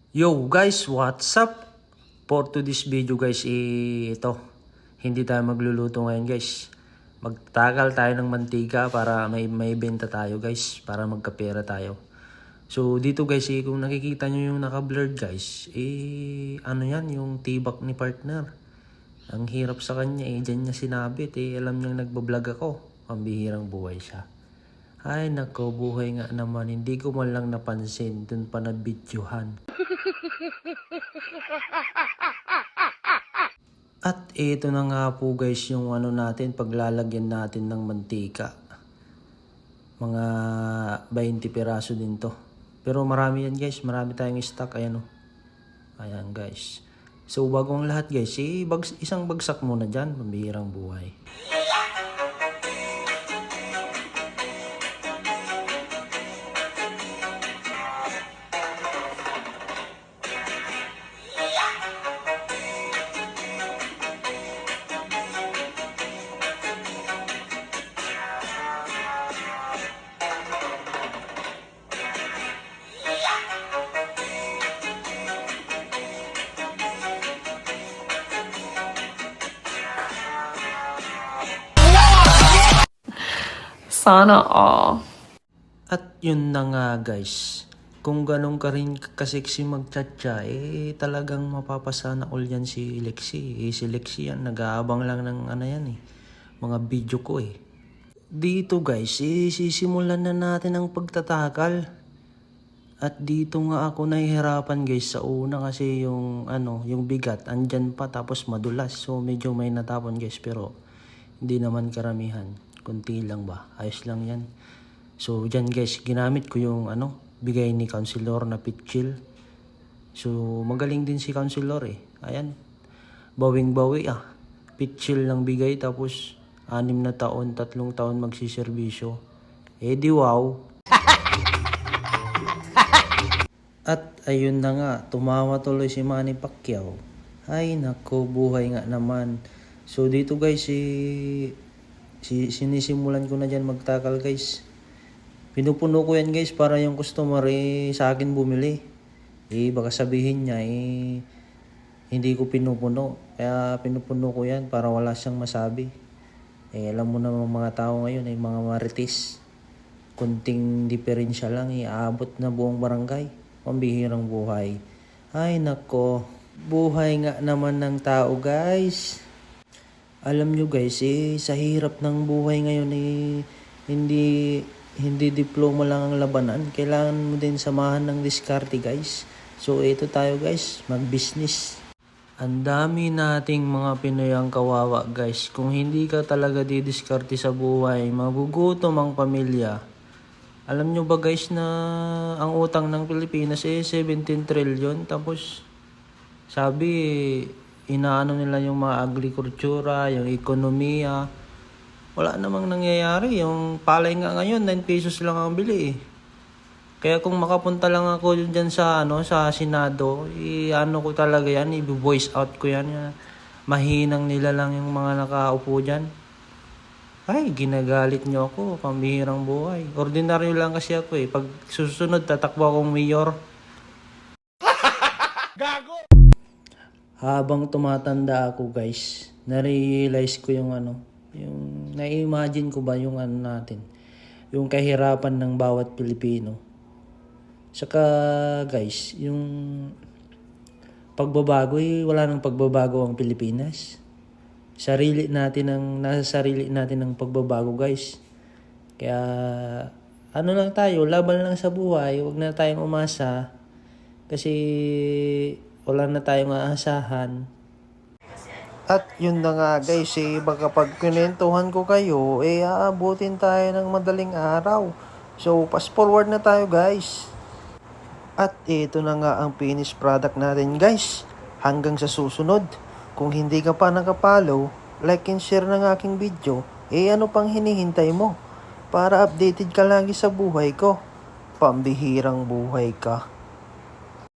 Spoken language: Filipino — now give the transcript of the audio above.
Yo guys, what's up? For today's video guys, ito, hindi tayo magluluto ngayon guys. Magtagal tayo ng mantika para may benta tayo guys, para magkapera tayo. So dito guys, kung nakikita nyo yung naka-blurred guys, ano yan, yung tibak ni partner. Ang hirap sa kanya dyan niya sinabit alam niyang nagbablog ako. Pambihirang buhay siya. Ay nako, buhay nga naman, hindi ko man lang napansin, dun pa nabidyohan. At ito na nga po guys yung ano natin, paglalagyan natin ng mantika. Mga 20 piraso din to. Pero marami yan guys, marami tayong stock, ayan o. Ayan guys. So bago ang lahat guys, isang bagsak muna dyan, pambihirang buhay. Sana all. At yun na nga guys, kung ganun ka rin kaseksi magchatcha, talagang mapapasana all yan si Lexi. Si Lexi yan, nag-aabang lang ng ano yan mga video ko Dito guys, sisimulan na natin ang pagtatakal. At dito nga ako nahihirapan guys sa una kasi yung bigat andyan pa tapos madulas. So medyo may natapon guys, pero hindi naman karamihan. Kunti lang ba? Ayos lang yan. So dyan guys, ginamit ko yung bigay ni Counselor na pitchill. So magaling din si Counselor Ayan. Bawing-bawi Pitchill lang bigay tapos 6 na taon, 3 taon magsiservisyo. Di wow. At ayun na nga, tumawa tuloy si Manny Pacquiao. Ay nako, buhay nga naman. So dito guys, sinisimulan ko na dyan magtakal guys. Pinupuno ko yan guys para yung customer sa akin bumili. Baka sabihin niya hindi ko pinupuno. Kaya pinupuno ko yan para wala siyang masabi. Alam mo naman mga tao ngayon mga marites. Kunting diferensya lang aabot na buong barangay. Pambihirang buhay. Ay nako, buhay nga naman ng tao guys. Alam nyo guys, sa hirap ng buhay ngayon hindi diploma lang ang labanan. Kailangan mo din samahan ng diskarte guys. So ito tayo guys, mag-business. Ang dami nating mga Pinoy ang kawawa guys. Kung hindi ka talaga didiskarte sa buhay, magugutom ang pamilya. Alam nyo ba guys na ang utang ng Pilipinas 17 trillion. Tapos sabi inaano nila yung mga agrikultura, yung ekonomiya. Wala namang nangyayari. Yung palay nga ngayon, 9 pesos lang ang bili Kaya kung makapunta lang ako dyan sa Senado, ko talaga yan, i-voice out ko yan. Mahinang nila lang yung mga nakaupo dyan. Ay, ginagalit nyo ako, pambihirang buhay. Ordinaryo lang kasi ako Pag susunod, tatakbo akong mayor. Habang tumatanda ako guys, na-realize ko yung na-imagine ko ba yung natin, yung kahirapan ng bawat Pilipino. Saka guys, yung pagbabago wala nang pagbabago ang Pilipinas. Nasa sarili natin ang pagbabago guys. Kaya lang tayo, laban lang sa buhay, huwag na tayong umasa kasi wala na tayong aasahan. At yun na nga guys, baka pag kinentuhan ko kayo, aabutin tayo ng madaling araw. So, fast forward na tayo guys. At ito na nga ang finished product natin guys. Hanggang sa susunod. Kung hindi ka pa nakapollow, like and share ng aking video, ano pang hinihintay mo? Para updated ka lagi sa buhay ko. Pambihirang buhay ka.